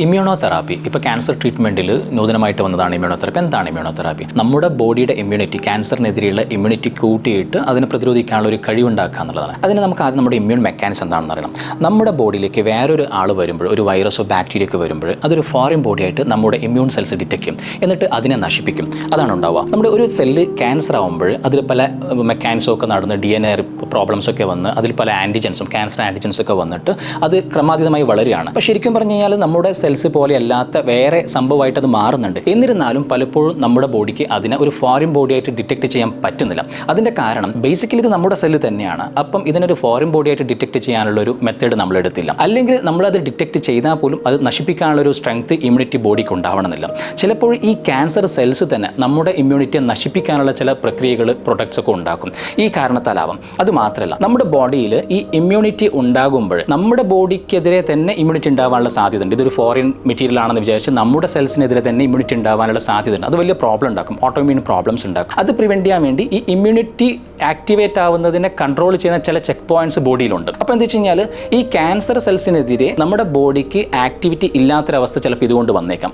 Immunotherapy ഇപ്പോൾ cancer ട്രീറ്റ്മെൻറ്റിൽ നൂതനമായിട്ട് വന്നതാണ് immunotherapy. എന്താണ് ഇമ്മ്യൂണോതെറാപ്പി? നമ്മുടെ ബോഡിയുടെ ഇമ്മ്യൂണിറ്റി, ക്യാൻസറിനെതിരെയുള്ള ഇമ്മ്യൂണിറ്റി കൂട്ടിയിട്ട് അതിനെ പ്രതിരോധിക്കാനുള്ള ഒരു കഴിവുണ്ടാക്കുക എന്നുള്ളതാണ്. അതിന് നമുക്ക് ആദ്യം നമ്മുടെ ഇമ്മ്യൂൺ മെക്കാനിസം എന്താണെന്ന് അറിയണം. നമ്മുടെ ബോഡിയിലേക്ക് വേറൊരു ആൾ വരുമ്പോൾ, ഒരു വൈറസോ ബാക്ടീരിയ ഒക്കെ വരുമ്പോൾ അതൊരു ഫോറിൻ ബോഡിയായിട്ട് നമ്മുടെ ഇമ്മ്യൂൺ സെൽസ് ഡിറ്റക്ട് ചെയ്യും, എന്നിട്ട് അതിനെ നശിപ്പിക്കും. അതാണ് ഉണ്ടാവുക. നമ്മുടെ ഒരു സെല്ല് ക്യാൻസർ ആകുമ്പോൾ അതിൽ പല മെക്കാനിസം ഒക്കെ നടന്ന് DNA പ്രോബ്ലംസ് ഒക്കെ വന്ന് അതിൽ പല ആൻറ്റിജൻസും ക്യാൻസർ ആൻറ്റിജൻസും ഒക്കെ വന്നിട്ട് അത് ക്രമാതീതമായി വളരുകയാണ്. അപ്പോൾ ശരിക്കും പറഞ്ഞു കഴിഞ്ഞാൽ നമ്മുടെ സെൽസ് പോലെ അല്ലാത്ത വേറെ സംഭവമായിട്ട് അത് മാറുന്നുണ്ട്. എന്നിരുന്നാലും പലപ്പോഴും നമ്മുടെ ബോഡിക്ക് അതിനെ ഒരു ഫോറിൻ ബോഡിയായിട്ട് ഡിറ്റക്ട് ചെയ്യാൻ പറ്റുന്നില്ല. അതിൻ്റെ കാരണം ബേസിക്കലി ഇത് നമ്മുടെ സെല്ല് തന്നെയാണ്. അപ്പം ഇതിനൊരു ഫോറിൻ ബോഡിയായിട്ട് ഡിറ്റക്ട് ചെയ്യാനുള്ള ഒരു മെത്തേഡ് നമ്മൾ എടുത്തില്ല. അല്ലെങ്കിൽ നമ്മളത് ഡിറ്റക്ട് ചെയ്താൽ പോലും അത് നശിപ്പിക്കാനുള്ള ഒരു സ്ട്രെങ്ത് ഇമ്മ്യൂണിറ്റി ബോഡിക്ക് ഉണ്ടാവണമെന്നില്ല. ചിലപ്പോൾ ഈ ക്യാൻസർ സെൽസ് തന്നെ നമ്മുടെ ഇമ്മ്യൂണിറ്റിയെ നശിപ്പിക്കാനുള്ള ചില പ്രക്രിയകൾ, പ്രൊഡക്ട്സ് ഒക്കെ ഉണ്ടാക്കും. ഈ കാരണത്താലാവാം. അതുമാത്രമല്ല, നമ്മുടെ ബോഡിയിൽ ഈ ഇമ്മ്യൂണിറ്റി ഉണ്ടാകുമ്പോൾ നമ്മുടെ ബോഡിക്കെതിരെ തന്നെ ഇമ്മ്യൂണിറ്റി ഉണ്ടാവാനുള്ള സാധ്യതയുണ്ട്. ഇതൊരു ഫോറിൻ മെറ്റീരിയൽ ആണെന്ന് വിചാരിച്ച് നമ്മുടെ സെൽസിനെതിരെ തന്നെ ഇമ്മ്യൂണിറ്റി ഉണ്ടാവാനുള്ള സാധ്യതയുണ്ട്. അത് വലിയ പ്രോബ്ലം ഉണ്ടാക്കും, ഓട്ടോഇമ്മ്യൂൺ പ്രോബ്ലംസ് ഉണ്ടാക്കും. അത് പ്രിവെൻറ്റ് ചെയ്യാൻ വേണ്ടി ഈ ഇമ്മ്യൂണിറ്റി ആക്ടിവേറ്റ് ആവുന്നതിനെ കൺട്രോൾ ചെയ്യുന്ന ചില ചെക്ക് പോയിന്റ്സ് ബോഡിയിലുണ്ട്. അപ്പോൾ എന്താ വെച്ച് കഴിഞ്ഞാൽ ഈ ക്യാൻസർ സെൽസിനെതിരെ നമ്മുടെ ബോഡിക്ക് ആക്ടിവിറ്റി ഇല്ലാത്തൊരവസ്ഥ ചിലപ്പോൾ ഇതുകൊണ്ട് വന്നേക്കാം.